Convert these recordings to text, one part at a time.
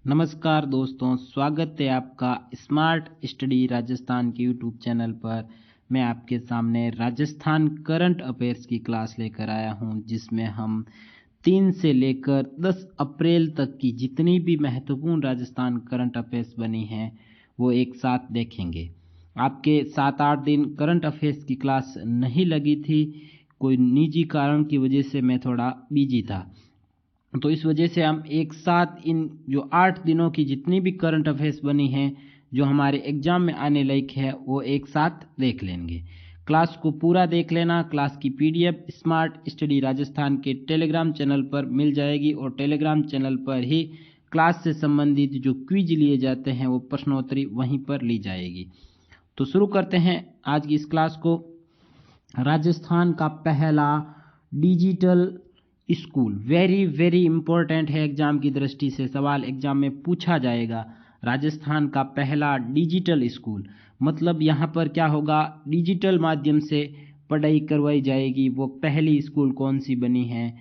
नमस्कार दोस्तों, स्वागत है आपका स्मार्ट स्टडी राजस्थान के यूट्यूब चैनल पर। मैं आपके सामने राजस्थान करंट अफेयर्स की क्लास लेकर आया हूं, जिसमें हम 3 से लेकर 10 अप्रैल तक की जितनी भी महत्वपूर्ण राजस्थान करंट अफेयर्स बनी हैं वो एक साथ देखेंगे। आपके 7-8 दिन करंट अफेयर्स की क्लास नहीं लगी थी, कोई निजी कारण की वजह से मैं थोड़ा बिजी था, तो इस वजह से हम एक साथ इन जो 8 दिनों की जितनी भी करंट अफेयर्स बनी हैं जो हमारे एग्जाम में आने लायक है वो एक साथ देख लेंगे। क्लास को पूरा देख लेना। क्लास की पीडीएफ स्मार्ट स्टडी राजस्थान के टेलीग्राम चैनल पर मिल जाएगी और टेलीग्राम चैनल पर ही क्लास से संबंधित जो क्विज लिए जाते हैं वो प्रश्नोत्तरी वहीं पर ली जाएगी। तो शुरू करते हैं आज की इस क्लास को। राजस्थान का पहला digital school very very important है, एग्जाम की दृष्टि से सवाल एग्जाम में पूछा जाएगा। राजस्थान का पहला डिजिटल स्कूल मतलब यहाँ पर क्या होगा, डिजिटल माध्यम से पढ़ाई करवाई जाएगी। वो पहली स्कूल कौन सी बनी है?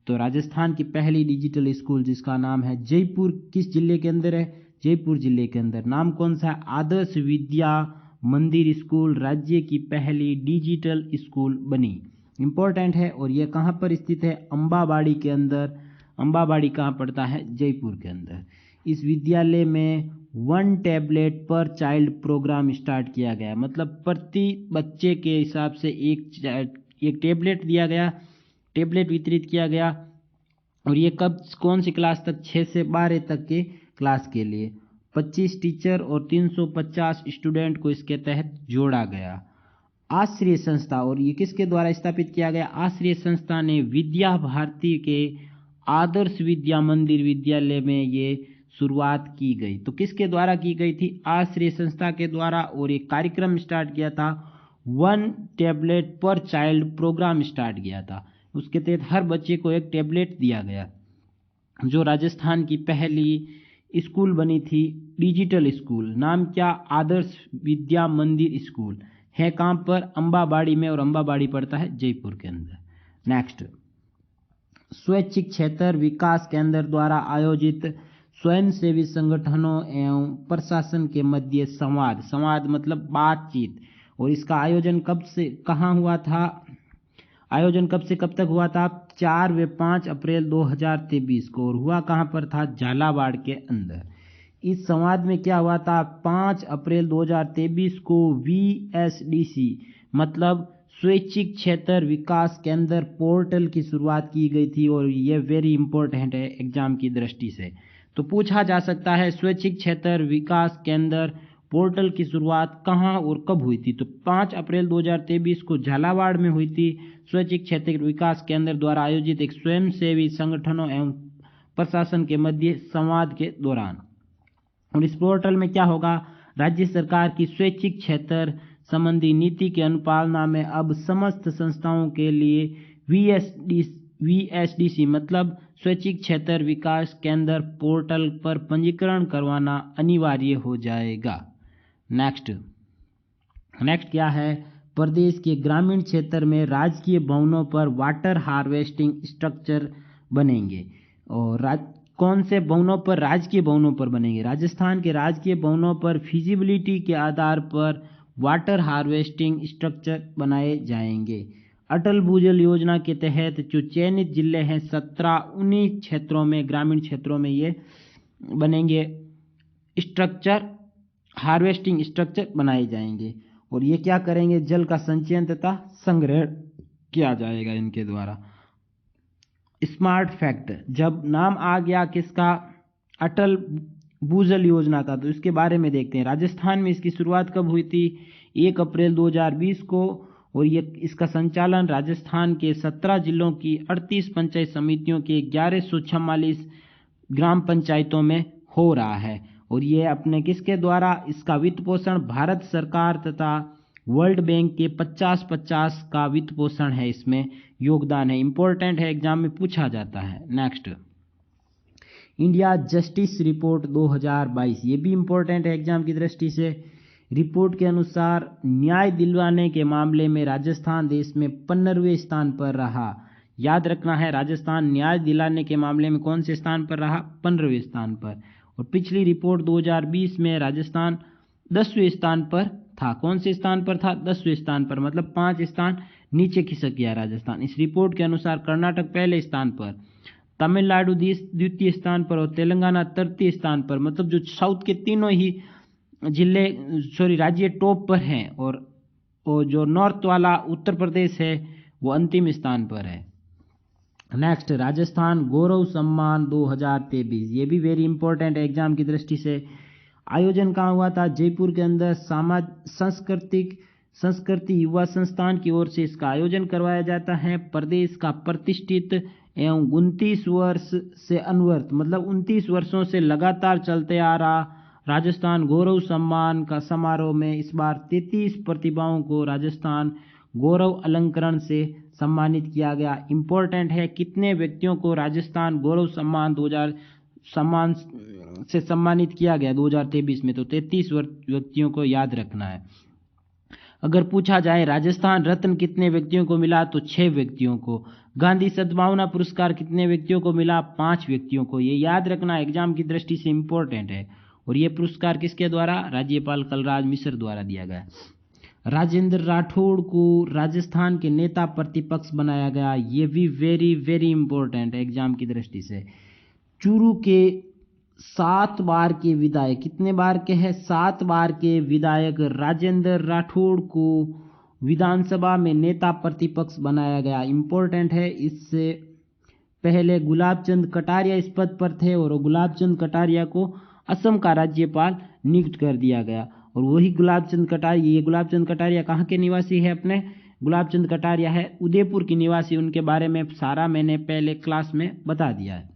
तो राजस्थान की पहली डिजिटल स्कूल जिसका नाम है जयपुर, किस जिले के अंदर है? जयपुर जिले के अंदर। नाम कौन सा है? आदर्श विद्या मंदिर स्कूल राज्य की पहली डिजिटल स्कूल बनी। इम्पोर्टेंट है। और यह कहाँ पर स्थित है? अम्बाबाड़ी के अंदर। अम्बाबाड़ी कहाँ पड़ता है? जयपुर के अंदर। इस विद्यालय में 1 टैबलेट पर चाइल्ड प्रोग्राम स्टार्ट किया गया, मतलब प्रति बच्चे के हिसाब से एक टैबलेट दिया गया, टैबलेट वितरित किया गया। और ये कब कौन सी क्लास तक? 6 से 12 तक के क्लास के लिए 25 टीचर और 350 स्टूडेंट को इसके तहत जोड़ा गया। आश्रय संस्था, और ये किसके द्वारा स्थापित किया गया? आश्रय संस्था ने विद्या भारती के आदर्श विद्या मंदिर विद्यालय में ये शुरुआत की गई। तो किसके द्वारा की गई थी? आश्रय संस्था के द्वारा। और एक कार्यक्रम स्टार्ट किया था, 1 टैबलेट पर चाइल्ड प्रोग्राम स्टार्ट किया था। उसके तहत हर बच्चे को एक टैबलेट दिया गया। जो राजस्थान की पहली स्कूल बनी थी डिजिटल स्कूल, नाम क्या? आदर्श विद्या मंदिर स्कूल है। कहाँ पर? अम्बाबाड़ी में, और अम्बाबाड़ी पड़ता है जयपुर के अंदर। नेक्स्ट, स्वैच्छिक क्षेत्र विकास केंद्र द्वारा आयोजित स्वयंसेवी संगठनों एवं प्रशासन के मध्य संवाद। संवाद मतलब बातचीत। और इसका आयोजन कब से कहाँ हुआ था? आयोजन कब से कब तक हुआ था? 4 व 5 अप्रैल 2023 को। और हुआ कहाँ पर था? झालावाड़ के अंदर। इस संवाद में क्या हुआ था? 5 अप्रैल 2023 को VSDC मतलब स्वैच्छिक क्षेत्र विकास केंद्र पोर्टल की शुरुआत की गई थी। और ये वेरी इंपॉर्टेंट है एग्जाम की दृष्टि से। तो पूछा जा सकता है स्वैच्छिक क्षेत्र विकास केंद्र पोर्टल की शुरुआत कहाँ और कब हुई थी? तो 5 अप्रैल 2023 को झालावाड़ में हुई थी, स्वैच्छिक क्षेत्र विकास केंद्र द्वारा आयोजित एक स्वयंसेवी संगठनों एवं प्रशासन के मध्य संवाद के दौरान। और इस पोर्टल में क्या होगा? राज्य सरकार की स्वैच्छिक क्षेत्र संबंधी नीति के अनुपालना में अब समस्त संस्थाओं के लिए VSDC मतलब स्वैच्छिक क्षेत्र विकास केंद्र पोर्टल पर पंजीकरण करवाना अनिवार्य हो जाएगा। नेक्स्ट क्या है? प्रदेश के ग्रामीण क्षेत्र में राजकीय भवनों पर वाटर हार्वेस्टिंग स्ट्रक्चर बनेंगे। और कौन से भवनों पर? राजकीय भवनों पर बनेंगे। राजस्थान के राजकीय भवनों पर फिजिबिलिटी के आधार पर वाटर हार्वेस्टिंग स्ट्रक्चर बनाए जाएंगे। अटल भूजल योजना के तहत जो चयनित जिले हैं 17, 19 क्षेत्रों में, ग्रामीण क्षेत्रों में ये बनेंगे स्ट्रक्चर, हार्वेस्टिंग स्ट्रक्चर बनाए जाएंगे। और ये क्या करेंगे? जल का संचयन तथा संग्रह किया जाएगा इनके द्वारा। स्मार्ट फैक्ट, जब नाम आ गया किसका? अटल भूजल योजना का, तो इसके बारे में देखते हैं। राजस्थान में इसकी शुरुआत कब हुई थी? 1 अप्रैल 2020 को। और ये इसका संचालन राजस्थान के 17 जिलों की 38 पंचायत समितियों के 1144 ग्राम पंचायतों में हो रहा है। और ये अपने किसके द्वारा? इसका वित्त पोषण भारत सरकार तथा वर्ल्ड बैंक के 50-50 का वित्त पोषण है, इसमें योगदान है। इंपॉर्टेंट है, एग्जाम में पूछा जाता है। नेक्स्ट, इंडिया जस्टिस रिपोर्ट 2022, ये भी इंपॉर्टेंट है एग्जाम की दृष्टि से। रिपोर्ट के अनुसार न्याय दिलवाने के मामले में राजस्थान देश में 15वें स्थान पर रहा। याद रखना है, राजस्थान न्याय दिलाने के मामले में कौन से स्थान पर रहा? 15वें स्थान पर। और पिछली रिपोर्ट 2020 में राजस्थान 10वें स्थान पर था। कौन से स्थान पर था? 10वें स्थान पर, मतलब 5 स्थान नीचे खिसक गया राजस्थान। इस रिपोर्ट के अनुसार कर्नाटक पहले स्थान पर, तमिलनाडु द्वितीय स्थान पर और तेलंगाना तृतीय स्थान पर, मतलब जो साउथ के तीनों ही राज्य टॉप पर हैं, और जो नॉर्थ वाला उत्तर प्रदेश है वो अंतिम स्थान पर है। नेक्स्ट, राजस्थान गौरव सम्मान 2023, ये भी वेरी इंपॉर्टेंट है एग्जाम की दृष्टि से। आयोजन कहाँ हुआ था? जयपुर के अंदर संस्कृति युवा संस्थान की ओर से इसका आयोजन करवाया जाता है। प्रदेश का प्रतिष्ठित एवं 29 वर्ष से अनवरत, मतलब 29 वर्षों से लगातार चलते आ रहा राजस्थान गौरव सम्मान का समारोह में इस बार 33 प्रतिभाओं को राजस्थान गौरव अलंकरण से सम्मानित किया गया। इंपॉर्टेंट है, कितने व्यक्तियों को राजस्थान गौरव सम्मान से सम्मानित किया गया 2023 में? तो 33 व्यक्तियों को याद रखना है। अगर पूछा जाए राजस्थान रत्न कितने व्यक्तियों को मिला, तो 6 व्यक्तियों को। गांधी सद्भावना पुरस्कार कितने व्यक्तियों को मिला? 5 व्यक्तियों को। ये याद रखना एग्जाम की दृष्टि से इंपॉर्टेंट है। और ये पुरस्कार किसके द्वारा? राज्यपाल कलराज मिश्र द्वारा दिया गया। राजेंद्र राठौड़ को राजस्थान के नेता प्रतिपक्ष बनाया गया। ये भी वेरी वेरी इंपॉर्टेंट है एग्जाम की दृष्टि से। चूरू के 7 बार के विधायक, कितने बार के हैं? 7 बार के विधायक राजेंद्र राठौड़ को विधानसभा में नेता प्रतिपक्ष बनाया गया। इंपॉर्टेंट है, इससे पहले गुलाब चंद कटारिया इस पद पर थे और गुलाब चंद कटारिया को असम का राज्यपाल नियुक्त कर दिया गया। और वही गुलाब चंद कटारिया कहाँ के निवासी है? अपने गुलाब चंद कटारिया है उदयपुर की निवासी। उनके बारे में सारा मैंने पहले क्लास में बता दिया है।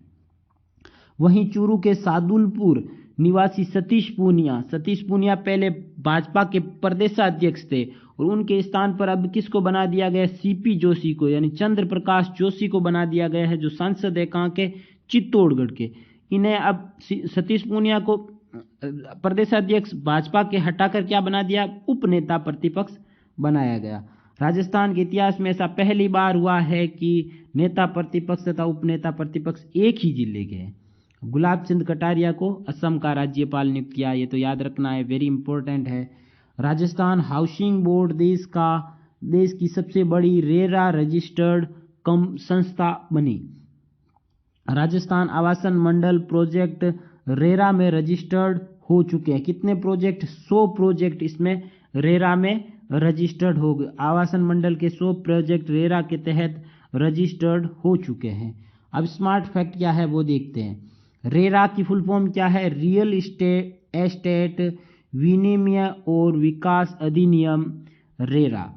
वहीं चूरू के सादुलपुर निवासी सतीश पूनिया पहले भाजपा के प्रदेशाध्यक्ष थे और उनके स्थान पर अब किसको बना दिया गया? सीपी जोशी को, यानी चंद्र प्रकाश जोशी को बना दिया गया है, जो सांसद है कहाँ के? चित्तौड़गढ़ के। इन्हें अब सतीश पूनिया को प्रदेशाध्यक्ष भाजपा के हटाकर क्या बना दिया? उपनेता प्रतिपक्ष बनाया गया। राजस्थान के इतिहास में ऐसा पहली बार हुआ है कि नेता प्रतिपक्ष तथा उपनेता प्रतिपक्ष एक ही जिले के हैं। गुलाब चंद कटारिया को असम का राज्यपाल नियुक्त किया, ये तो याद रखना है, वेरी इंपॉर्टेंट है। राजस्थान हाउसिंग बोर्ड देश की सबसे बड़ी रेरा रजिस्टर्ड संस्था बनी। राजस्थान आवासन मंडल प्रोजेक्ट रेरा में रजिस्टर्ड हो चुके हैं। कितने प्रोजेक्ट? 100 प्रोजेक्ट इसमें रेरा में रजिस्टर्ड हो गए। आवासन मंडल के 100 प्रोजेक्ट रेरा के तहत रजिस्टर्ड हो चुके हैं। अब स्मार्ट फैक्ट क्या है वो देखते हैं। रेरा की फुल फॉर्म क्या है? रियल एस्टेट विनिमय और विकास अधिनियम रेरा,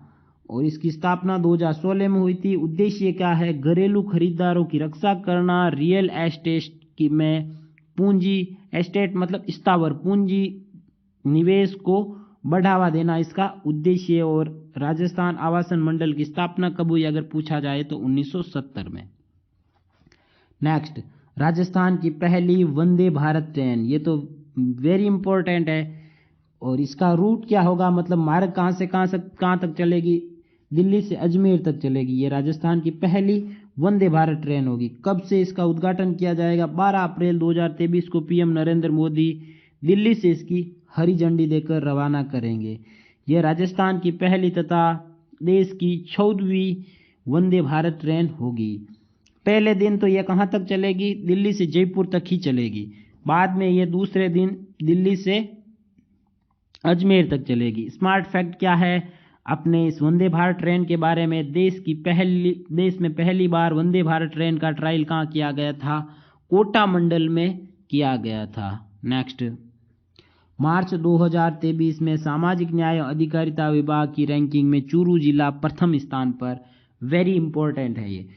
और इसकी स्थापना 2016 में हुई थी। उद्देश्य क्या है? घरेलू खरीदारों की रक्षा करना, रियल एस्टेट में पूंजी, एस्टेट मतलब स्थावर पूंजी निवेश को बढ़ावा देना इसका उद्देश्य। और राजस्थान आवासन मंडल की स्थापना कब हुई अगर पूछा जाए तो 1970 में। नेक्स्ट, राजस्थान की पहली वंदे भारत ट्रेन, ये तो वेरी इंपॉर्टेंट है। और इसका रूट क्या होगा, मतलब मार्ग कहाँ से कहाँ तक चलेगी? दिल्ली से अजमेर तक चलेगी। ये राजस्थान की पहली वंदे भारत ट्रेन होगी। कब से इसका उद्घाटन किया जाएगा? 12 अप्रैल 2023 को पीएम नरेंद्र मोदी दिल्ली से इसकी हरी झंडी देकर रवाना करेंगे। यह राजस्थान की पहली तथा देश की 14वीं वंदे भारत ट्रेन होगी। पहले दिन तो यह कहाँ तक चलेगी? दिल्ली से जयपुर तक ही चलेगी। बाद में यह दूसरे दिन दिल्ली से अजमेर तक चलेगी। स्मार्ट फैक्ट क्या है अपने इस वंदे भारत ट्रेन के बारे में? देश में पहली बार वंदे भारत ट्रेन का ट्रायल कहाँ किया गया था? कोटा मंडल में किया गया था। नेक्स्ट, मार्च 2023 में सामाजिक न्याय और अधिकारिता विभाग की रैंकिंग में चूरू जिला प्रथम स्थान पर। वेरी इंपॉर्टेंट है ये।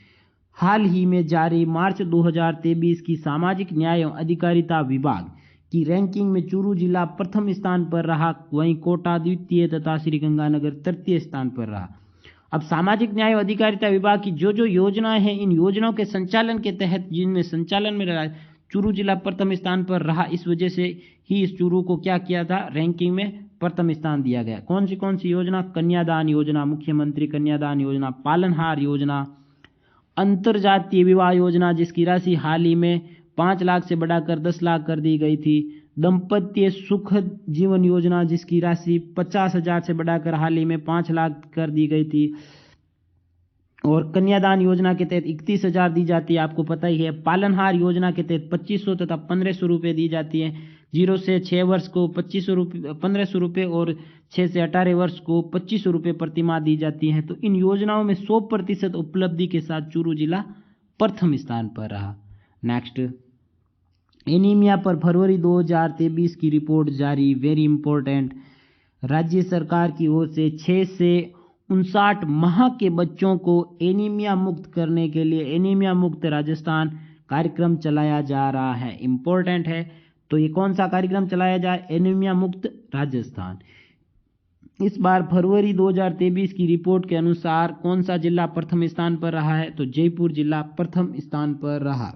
हाल ही में जारी मार्च 2023 की सामाजिक न्याय एवं अधिकारिता विभाग की रैंकिंग में चूरू जिला प्रथम स्थान पर रहा, वहीं कोटा द्वितीय तथा श्रीगंगानगर तृतीय स्थान पर रहा। अब सामाजिक न्याय एवं अधिकारिता विभाग की जो योजनाएं हैं, इन योजनाओं के संचालन के तहत जिनमें संचालन में रहा चूरू जिला प्रथम स्थान पर रहा, इस वजह से ही इस चूरू को क्या किया था? रैंकिंग में प्रथम स्थान दिया गया। कौन सी योजना? कन्यादान योजना, मुख्यमंत्री कन्यादान योजना, पालनहार योजना, अंतरजातीय विवाह योजना जिसकी राशि हाल ही में 5 लाख से बढ़ाकर 10 लाख कर दी गई थी। दंपत्य सुख जीवन योजना जिसकी राशि 50,000 से बढ़ाकर हाल ही में 5 लाख कर दी गई थी। और कन्यादान योजना के तहत 31,000 दी जाती है, आपको पता ही है। पालनहार योजना के तहत 2500 तथा 1500 रुपये दी जाती है। 0 से 6 वर्ष को 1500 रुपये और 6 से 18 वर्ष को 2500 रुपये प्रतिमाह दी जाती है। तो इन योजनाओं में 100% उपलब्धि के साथ चूरू जिला प्रथम स्थान पर रहा। नेक्स्ट, एनीमिया पर फरवरी 2023 की रिपोर्ट जारी, वेरी इंपॉर्टेंट। राज्य सरकार की ओर से 6 से 59 माह के बच्चों को एनीमिया मुक्त करने के लिए एनीमिया मुक्त राजस्थान कार्यक्रम चलाया जा रहा है। इंपॉर्टेंट है। तो ये कौन सा कार्यक्रम चलाया जाए? एनीमिया मुक्त राजस्थान। इस बार फरवरी 2023 की रिपोर्ट के अनुसार कौन सा जिला प्रथम स्थान पर रहा है? तो जयपुर जिला प्रथम स्थान पर रहा।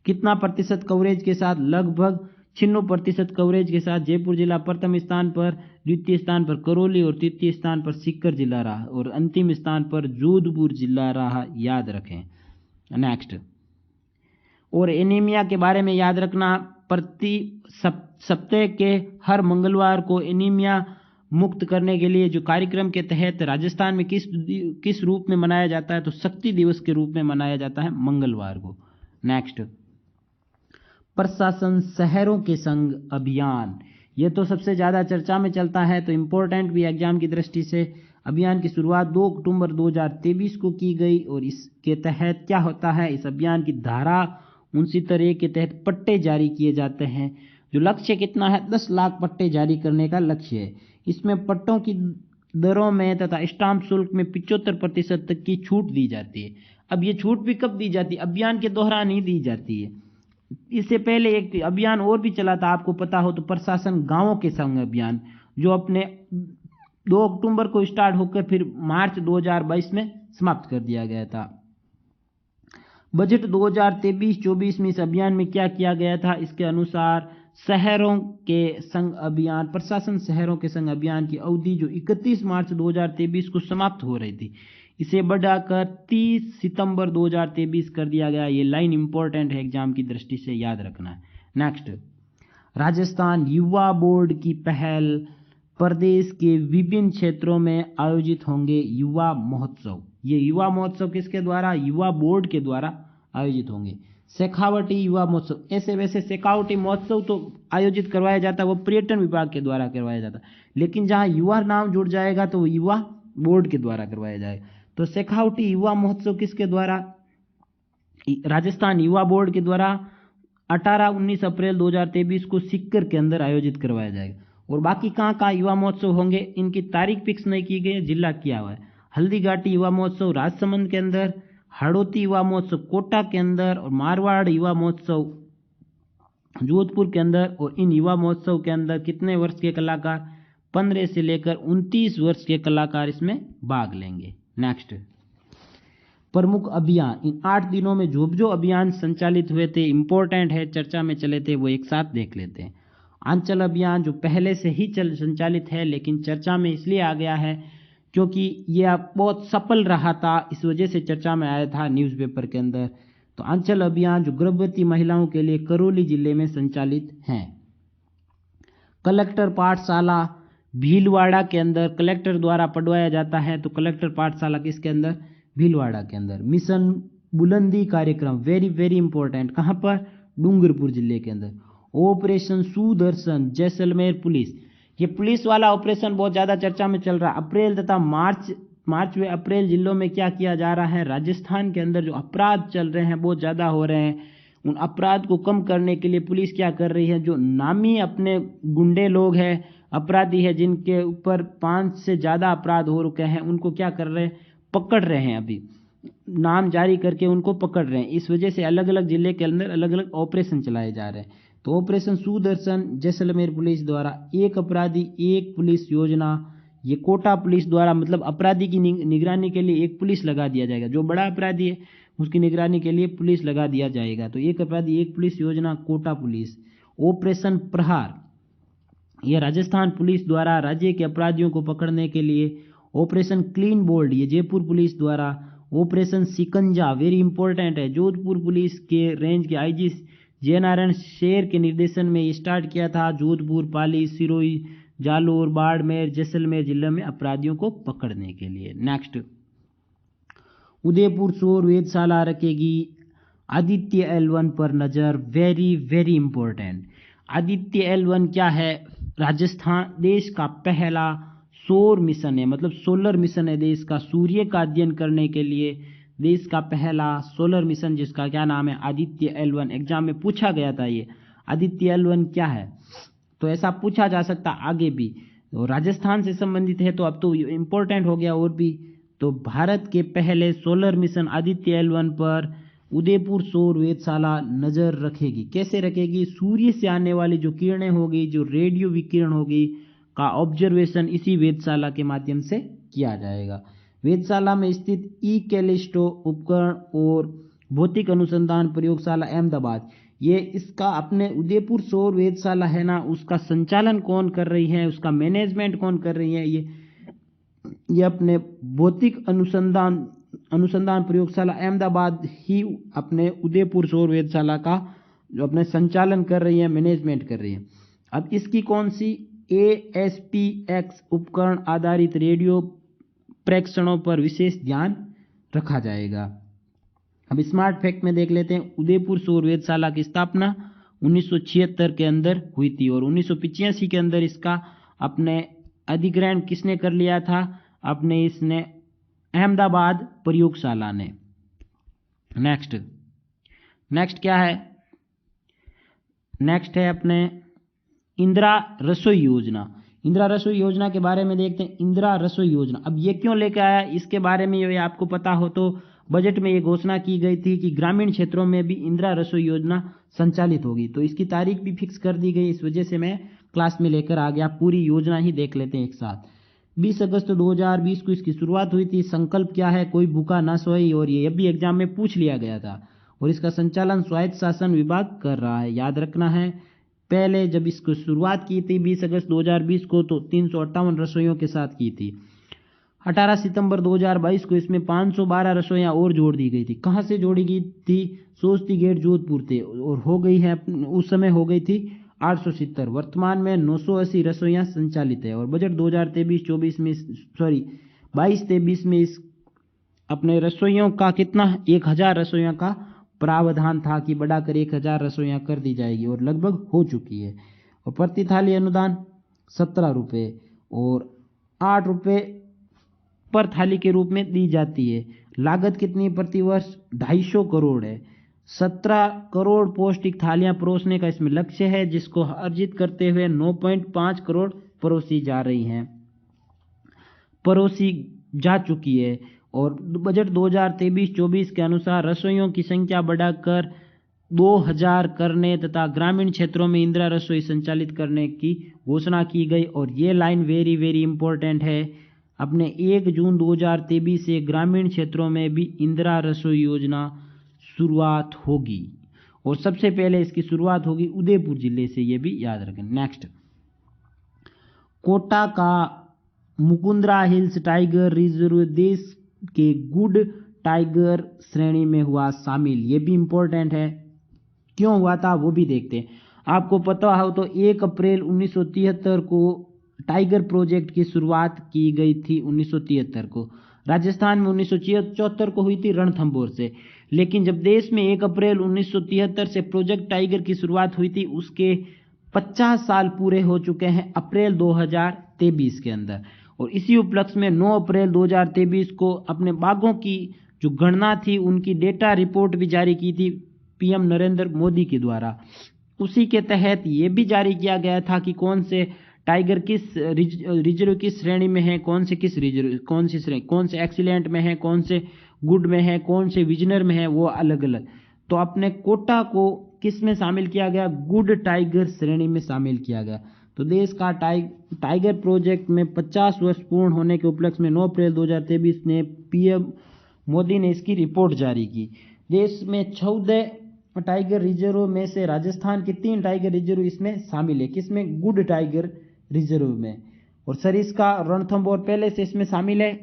कितना प्रतिशत कवरेज के साथ? लगभग 96% कवरेज के साथ जयपुर जिला प्रथम स्थान पर, द्वितीय स्थान पर करौली और तृतीय स्थान पर सीकर जिला रहा और अंतिम स्थान पर जोधपुर जिला रहा, याद रखें। नेक्स्ट, और एनीमिया के बारे में याद रखना, प्रति सप्ताह के हर मंगलवार को एनीमिया मुक्त करने के लिए जो कार्यक्रम के तहत राजस्थान में किस रूप में मनाया जाता है? तो शक्ति दिवस के रूप में मनाया जाता है मंगलवार को। नेक्स्ट, प्रशासन शहरों के संग अभियान, यह तो सबसे ज़्यादा चर्चा में चलता है, तो इम्पोर्टेंट भी एग्जाम की दृष्टि से। अभियान की शुरुआत 2 अक्टूबर 2023 को की गई और इसके तहत क्या होता है? इस अभियान की धारा 69 के तहत पट्टे जारी किए जाते हैं। जो लक्ष्य कितना है? 10 लाख पट्टे जारी करने का लक्ष्य है। इसमें पट्टों की दरों में तथा स्टाम्प शुल्क में 75% तक की छूट दी जाती है। अब ये छूट भी कब दी जाती है? अभियान के दौरान ही दी जाती है। इससे पहले एक अभियान और भी चला था, आपको पता हो तो, प्रशासन गांवों के संग अभियान, जो अपने 2 अक्टूबर को स्टार्ट होकर फिर मार्च 2022 में समाप्त कर दिया गया था। बजट 2023-24 में इस अभियान में क्या किया गया था? इसके अनुसार शहरों के संग अभियान, प्रशासन शहरों के संग अभियान की अवधि जो 31 मार्च 2023 को समाप्त हो रही थी, इसे बढ़ाकर 30 सितंबर 2023 कर दिया गया। ये लाइन इंपॉर्टेंट है, एग्जाम की दृष्टि से याद रखना है। नेक्स्ट, राजस्थान युवा बोर्ड की पहल, प्रदेश के विभिन्न क्षेत्रों में आयोजित होंगे युवा महोत्सव। ये युवा महोत्सव किसके द्वारा? युवा बोर्ड के द्वारा आयोजित होंगे। शेखावटी युवा महोत्सव, ऐसे वैसे शेखावटी महोत्सव तो आयोजित करवाया जाता है, वो पर्यटन विभाग के द्वारा करवाया जाता है, लेकिन जहाँ युवा नाम जुड़ जाएगा तो वो युवा बोर्ड के द्वारा करवाया जाएगा। तो शेखावटी युवा महोत्सव किसके द्वारा? राजस्थान युवा बोर्ड के द्वारा 18-19 अप्रैल 2023 को सीकर के अंदर आयोजित करवाया जाएगा। और बाकी कहाँ कहाँ युवा महोत्सव होंगे, इनकी तारीख फिक्स नहीं की गई, जिला किया हुआ है। हल्दीघाटी युवा महोत्सव राजसमंद के अंदर, हाड़ौती युवा महोत्सव कोटा के अंदर और मारवाड़ युवा महोत्सव जोधपुर के अंदर। और इन युवा महोत्सव के अंदर कितने वर्ष के कलाकार? 15 से लेकर 29 वर्ष के कलाकार इसमें भाग लेंगे। नेक्स्ट, प्रमुख अभियान, इन 8 दिनों में जो अभियान संचालित हुए थे, इंपॉर्टेंट है, चर्चा में चले थे, वो एक साथ देख लेते हैं। आंचल अभियान जो पहले से ही संचालित है, लेकिन चर्चा में इसलिए आ गया है क्योंकि यह बहुत सफल रहा था, इस वजह से चर्चा में आया था न्यूज़पेपर के अंदर। तो आंचल अभियान जो गर्भवती महिलाओं के लिए करौली जिले में संचालित है। कलेक्टर पाठशाला भीलवाड़ा के अंदर कलेक्टर द्वारा पढ़वाया जाता है, तो कलेक्टर पाठशाला किसके अंदर? भीलवाड़ा के अंदर। मिशन बुलंदी कार्यक्रम, वेरी वेरी इंपॉर्टेंट, कहाँ पर? डूंगरपुर जिले के अंदर। ऑपरेशन सुदर्शन जैसलमेर पुलिस, ये पुलिस वाला ऑपरेशन बहुत ज़्यादा चर्चा में चल रहा है। अप्रैल तथा मार्च व अप्रैल जिलों में क्या किया जा रहा है? राजस्थान के अंदर जो अपराध चल रहे हैं बहुत ज़्यादा हो रहे हैं, उन अपराध को कम करने के लिए पुलिस क्या कर रही है? जो नामी अपने गुंडे लोग हैं, अपराधी है, जिनके ऊपर 5 से ज़्यादा अपराध हो रुके हैं, उनको क्या कर रहे हैं? पकड़ रहे हैं, अभी नाम जारी करके उनको पकड़ रहे हैं। इस वजह से अलग अलग जिले के अंदर अलग अलग ऑपरेशन चलाए जा रहे हैं। तो ऑपरेशन सुदर्शन जैसलमेर पुलिस द्वारा एक अपराधी एक पुलिस योजना, ये कोटा पुलिस द्वारा, मतलब अपराधी की निगरानी के लिए एक पुलिस लगा दिया जाएगा। जो बड़ा अपराधी है उसकी निगरानी के लिए पुलिस लगा दिया जाएगा। तो एक अपराधी एक पुलिस योजना, कोटा पुलिस। ऑपरेशन प्रहार, यह राजस्थान पुलिस द्वारा राज्य के अपराधियों को पकड़ने के लिए। ऑपरेशन क्लीन बोल्ड, ये जयपुर पुलिस द्वारा। ऑपरेशन सिकंजा वेरी इंपॉर्टेंट है, जोधपुर पुलिस के रेंज के आईजी जयनारायण शेर के निर्देशन में ये स्टार्ट किया था। जोधपुर, पाली, सिरोही, जालोर, बाड़मेर, जैसलमेर जिले में अपराधियों को पकड़ने के लिए। नेक्स्ट, उदयपुर सौर वेधशाला रखेगी आदित्य L1 पर नजर, very very important. Aditya L1 क्या है? राजस्थान देश का पहला सौर मिशन है, मतलब सोलर मिशन है देश का, सूर्य का अध्ययन करने के लिए देश का पहला सोलर मिशन, जिसका क्या नाम है? आदित्य L1। एग्जाम में पूछा गया था ये आदित्य L1 क्या है, तो ऐसा पूछा जा सकता आगे भी। तो राजस्थान से संबंधित है तो अब तो इम्पोर्टेंट हो गया और भी। तो भारत के पहले सोलर मिशन आदित्य L1 पर उदयपुर सौर वेधशाला नजर रखेगी। कैसे रखेगी? सूर्य से आने वाली जो किरणें होगी, जो रेडियो विकिरण होगी का ऑब्जर्वेशन इसी वेधशाला के माध्यम से किया जाएगा। वेधशाला में स्थित ई कैलिस्टो उपकरण और भौतिक अनुसंधान प्रयोगशाला अहमदाबाद, ये इसका अपने उदयपुर सौर वेधशाला है ना, उसका संचालन कौन कर रही है, उसका मैनेजमेंट कौन कर रही है? ये अपने भौतिक अनुसंधान प्रयोगशाला अहमदाबाद ही अपने उदयपुर सौर वेधशाला का जो अपने संचालन कर रही है, मैनेजमेंट कर रही है। अब इसकी कौन सी ASPX उपकरण आधारित रेडियो प्रेक्षणों पर विशेष ध्यान रखा जाएगा। अब स्मार्ट फैक्ट में देख लेते हैं। उदयपुर सौर वेधशाला की स्थापना 1976 के अंदर हुई थी और 1985 के अंदर इसका अपने अधिग्रहण किसने कर लिया था? अपने इसने अहमदाबाद प्रयोगशाला ने। नेक्स्ट क्या है? नेक्स्ट है अपने इंदिरा रसोई योजना। इंदिरा रसोई योजना के बारे में देखते हैं। इंदिरा रसोई योजना अब ये क्यों लेकर आया, इसके बारे में ये आपको पता हो तो बजट में ये घोषणा की गई थी कि ग्रामीण क्षेत्रों में भी इंदिरा रसोई योजना संचालित होगी, तो इसकी तारीख भी फिक्स कर दी गई। इस वजह से मैं क्लास में लेकर आ गया। पूरी योजना ही देख लेते हैं एक साथ। 20 अगस्त 2020 को इसकी शुरुआत हुई थी। संकल्प क्या है? कोई भूखा ना सोए, और ये भी एग्जाम में पूछ लिया गया था। और इसका संचालन स्वायत्त शासन विभाग कर रहा है, याद रखना है। पहले जब इसको शुरुआत की थी 20 अगस्त 2020 को तो 358 रसोइयों के साथ की थी। 18 सितंबर 2022 को इसमें 512 रसोइयां और जोड़ दी गई थी। कहाँ से जोड़ी गई थी? सोस्ती गेट जोधपुर थे, और हो गई है उस समय हो गई थी 870। वर्तमान में 980 रसोइयां संचालित है। और बजट 2023-24 में 22-23 में इस अपने रसोइयों का कितना 1000 रसोइयों का प्रावधान था कि बढ़ाकर 1000 रसोइयां कर दी जाएगी, और लगभग हो चुकी है। और प्रति थाली अनुदान 17 रुपये और 8 रुपये पर थाली के रूप में दी जाती है। लागत कितनी प्रति वर्ष? 250 करोड़ है। 17 करोड़ पौष्टिक थालियां परोसने का इसमें लक्ष्य है, जिसको अर्जित करते हुए 9.5 करोड़ परोसी जा चुकी है। और बजट 2023-24 के अनुसार रसोइयों की संख्या बढ़ाकर 2000 करने तथा ग्रामीण क्षेत्रों में इंदिरा रसोई संचालित करने की घोषणा की गई। और ये लाइन वेरी वेरी इंपॉर्टेंट है। अपने 1 जून 2023 से ग्रामीण क्षेत्रों में भी इंदिरा रसोई योजना शुरुआत होगी, और सबसे पहले इसकी शुरुआत होगी उदयपुर जिले से, ये भी याद रखें। नेक्स्ट, कोटा का मुकुंदरा हिल्स टाइगर रिजर्व देश के गुड टाइगर श्रेणी में हुआ शामिल, ये भी इंपॉर्टेंट है। क्यों हुआ था वो भी देखते हैं। आपको पता हो तो 1 अप्रैल 1973 को टाइगर प्रोजेक्ट की शुरुआत की गई थी। 1973 को राजस्थान में 1974 को हुई थी रणथंभौर से। लेकिन जब देश में 1 अप्रैल 1973 से प्रोजेक्ट टाइगर की शुरुआत हुई थी, उसके 50 साल पूरे हो चुके हैं अप्रैल 2023 के अंदर। और इसी उपलक्ष्य में 9 अप्रैल 2023 को अपने बाघों की जो गणना थी उनकी डेटा रिपोर्ट भी जारी की थी पीएम नरेंद्र मोदी के द्वारा। उसी के तहत ये भी जारी किया गया था कि कौन से टाइगर किस रिजर्व किस श्रेणी में है, कौन से किस रिजर्व कौन से एक्सीलेंट में है, कौन से गुड में है, कौन से विजनर में है, वो अलग अलग। तो अपने कोटा को किस में शामिल किया गया? गुड टाइगर श्रेणी में शामिल किया गया। तो देश का टाइगर प्रोजेक्ट में 50 वर्ष पूर्ण होने के उपलक्ष्य में 9 अप्रैल 2023 ने पीएम मोदी ने इसकी रिपोर्ट जारी की। देश में 14 टाइगर रिजर्व में से राजस्थान के 3 टाइगर रिजर्व इसमें शामिल है। किसमें? गुड टाइगर रिजर्व में। और सरिस्का रणथंभौर पहले से इसमें शामिल है।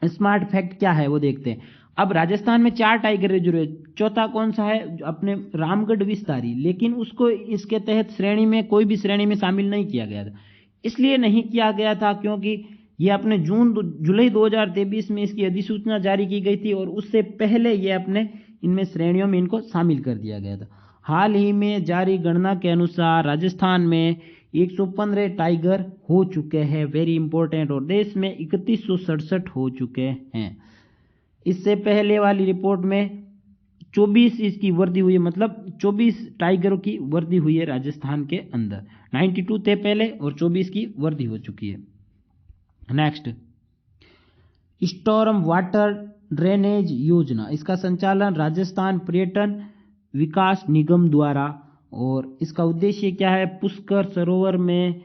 स्मार्ट फैक्ट क्या है वो देखते हैं। अब राजस्थान में 4 टाइगर रिजर्व है, चौथा कौन सा है, अपने रामगढ़ विस्तारी, लेकिन उसको इसके तहत श्रेणी में कोई भी श्रेणी में शामिल नहीं किया गया था। इसलिए नहीं किया गया था क्योंकि ये अपने जुलाई 2023 में इसकी अधिसूचना जारी की गई थी और उससे पहले ये अपने इनमें श्रेणियों में इनको शामिल कर दिया गया था। हाल ही में जारी गणना के अनुसार राजस्थान में 115 टाइगर हो चुके हैं, वेरी इंपॉर्टेंट, और देश में 3167 हो चुके हैं। इससे पहले वाली रिपोर्ट में 24 इसकी वृद्धि हुई है, मतलब 24 टाइगरों की वृद्धि हुई है राजस्थान के अंदर। 92 थे पहले और 24 की वृद्धि हो चुकी है। नेक्स्ट, स्टॉर्म वाटर ड्रेनेज योजना, इसका संचालन राजस्थान पर्यटन विकास निगम द्वारा, और इसका उद्देश्य क्या है, पुष्कर सरोवर में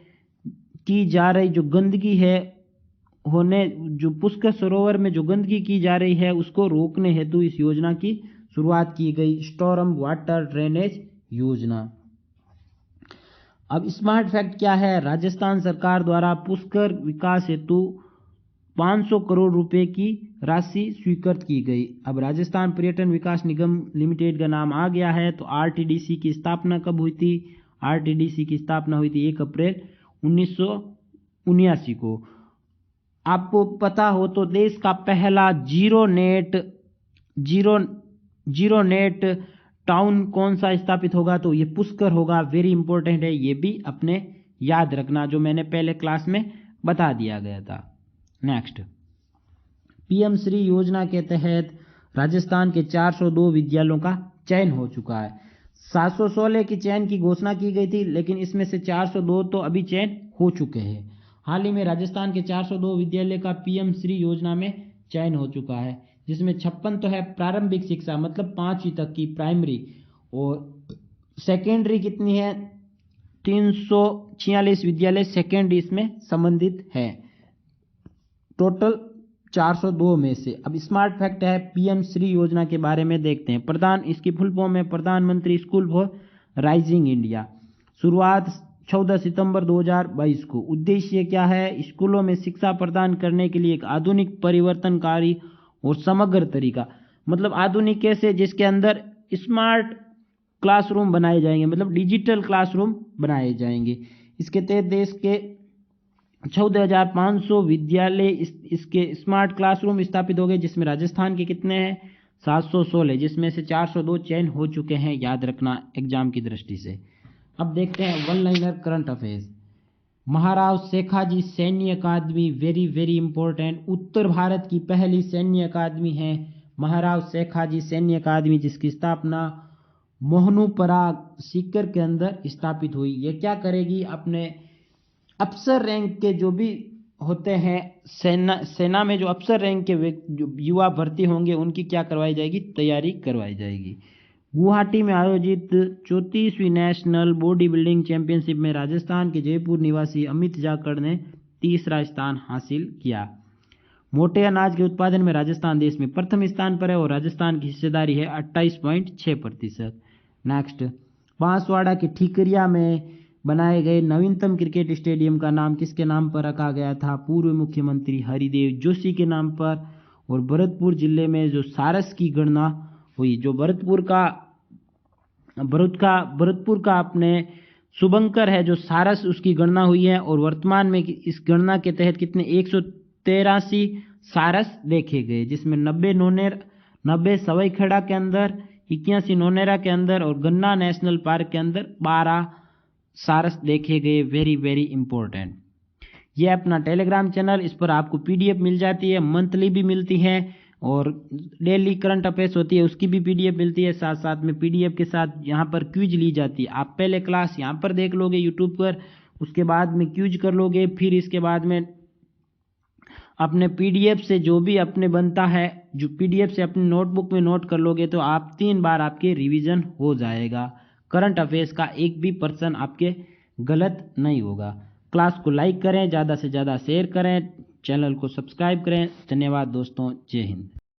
की जा रही जो गंदगी है जो पुष्कर सरोवर में जो गंदगी की जा रही है उसको रोकने हेतु इस योजना की शुरुआत की गई, स्टॉर्म वाटर ड्रेनेज योजना। अब स्मार्ट फैक्ट क्या है, राजस्थान सरकार द्वारा पुष्कर विकास हेतु 500 करोड़ रुपए की राशि स्वीकृत की गई। अब राजस्थान पर्यटन विकास निगम लिमिटेड का नाम आ गया है। तो आरटीडीसी की स्थापना कब हुई थी, आरटीडीसी की स्थापना हुई थी 1 अप्रैल 1979 को। आपको पता हो तो देश का पहला जीरो नेट टाउन कौन सा स्थापित होगा, तो ये पुष्कर होगा, वेरी इंपॉर्टेंट है, ये भी अपने याद रखना, जो मैंने पहले क्लास में बता दिया गया था। नेक्स्ट, पीएम श्री योजना के तहत राजस्थान के 402 विद्यालयों का चयन हो चुका है। 716 की चयन की घोषणा की गई थी, लेकिन इसमें से 402 तो अभी चयन हो चुके हैं। हाल ही में राजस्थान के 402 विद्यालय का पीएम श्री योजना में चयन हो चुका है, जिसमें 56 तो है प्रारंभिक शिक्षा, मतलब 5वीं तक की प्राइमरी, और सेकेंडरी कितनी है, 346 विद्यालय सेकेंडरी इसमें संबंधित है, टोटल 402 में से। अब स्मार्ट फैक्ट है पीएम श्री योजना के बारे में देखते हैं। इसकी फुल फॉर्म है प्रधानमंत्री स्कूल फॉर राइजिंग इंडिया। शुरुआत 14 सितंबर 2022 को। उद्देश्य क्या है, स्कूलों में शिक्षा प्रदान करने के लिए एक आधुनिक, परिवर्तनकारी और समग्र तरीका, मतलब आधुनिक कैसे, जिसके अंदर स्मार्ट क्लासरूम बनाए जाएंगे, मतलब डिजिटल क्लासरूम बनाए जाएंगे। इसके तहत देश के 14,500 विद्यालय इसके स्मार्ट क्लासरूम स्थापित हो गए, जिसमें राजस्थान के कितने हैं, 716, जिसमें से 402 चयन हो चुके हैं, याद रखना एग्जाम की दृष्टि से। अब देखते हैं one liner current affairs. Maharao Shekhaji सैन्य अकादमी, वेरी वेरी इंपॉर्टेंट, उत्तर भारत की पहली सैन्य अकादमी है महाराव शेखाजी सैन्य अकादमी, जिसकी स्थापना मोहनूपराग सीकर के अंदर स्थापित हुई। यह क्या करेगी, अपने अफसर रैंक के जो भी होते हैं, सेना में जो अफसर रैंक के जो युवा भर्ती होंगे उनकी क्या करवाई जाएगी, तैयारी करवाई जाएगी। गुवाहाटी में आयोजित 34वीं नेशनल बॉडी बिल्डिंग चैंपियनशिप में राजस्थान के जयपुर निवासी अमित जाखड़ ने तीसरा स्थान हासिल किया। मोटे अनाज के उत्पादन में राजस्थान देश में प्रथम स्थान पर है और राजस्थान की हिस्सेदारी है 28.6%। नेक्स्ट, बांसवाड़ा के ठीकरिया में बनाए गए नवीनतम क्रिकेट स्टेडियम का नाम किसके नाम पर रखा गया था, पूर्व मुख्यमंत्री हरिदेव जोशी के नाम पर। और भरतपुर जिले में जो सारस की गणना हुई, जो भरतपुर का अपने शुभंकर है, जो सारस उसकी गणना हुई है, और वर्तमान में इस गणना के तहत कितने 183 सारस देखे गए, जिसमें 90 सवाईखेड़ा के अंदर, 81 नोनेरा के अंदर और गन्ना नेशनल पार्क के अंदर 12 सारस देखे गए, वेरी वेरी इंपॉर्टेंट। ये अपना टेलीग्राम चैनल, इस पर आपको पीडीएफ मिल जाती है, मंथली भी मिलती है और डेली करंट अफेयर्स होती है उसकी भी पीडीएफ मिलती है, साथ साथ में पीडीएफ के साथ यहाँ पर क्विज ली जाती है। आप पहले क्लास यहाँ पर देख लोगे यूट्यूब पर, उसके बाद में क्विज कर लोगे, फिर इसके बाद में अपने पीडीएफ से जो भी अपने बनता है, जो पीडीएफ से अपनी नोटबुक में नोट कर लोगे तो आप 3 बार आपके रिवीजन हो जाएगा। करंट अफेयर्स का एक भी पर्सन आपके गलत नहीं होगा। क्लास को लाइक करें, ज़्यादा से ज़्यादा शेयर करें, चैनल को सब्सक्राइब करें। धन्यवाद दोस्तों, जय हिंद।